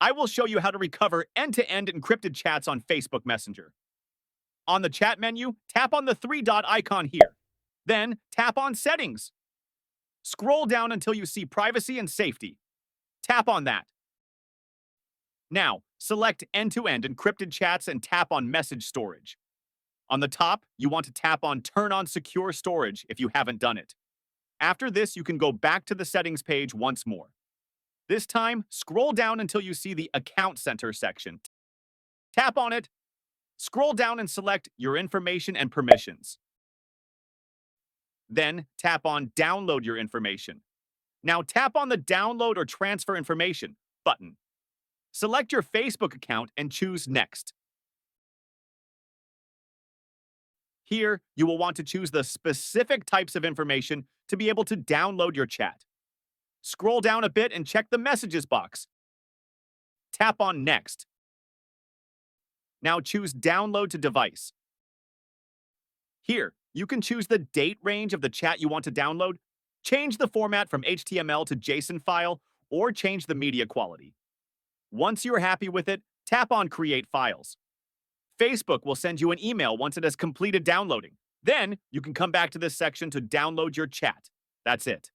I will show you how to recover end-to-end encrypted chats on Facebook Messenger. On the chat menu, tap on the three-dot icon here. Then, tap on Settings. Scroll down until you see Privacy and Safety. Tap on that. Now, select End-to-End Encrypted Chats and tap on Message Storage. On the top, you want to tap on Turn on Secure Storage if you haven't done it. After this, you can go back to the Settings page once more. This time, scroll down until you see the Account Center section. Tap on it. Scroll down and select Your Information and Permissions. Then, tap on Download Your Information. Now tap on the Download or Transfer Information button. Select your Facebook account and choose Next. Here, you will want to choose the specific types of information to be able to download your chat. Scroll down a bit and check the Messages box. Tap on Next. Now choose Download to Device. Here, you can choose the date range of the chat you want to download, change the format from HTML to JSON file, or change the media quality. Once you're happy with it, tap on Create Files. Facebook will send you an email once it has completed downloading. Then, you can come back to this section to download your chat. That's it.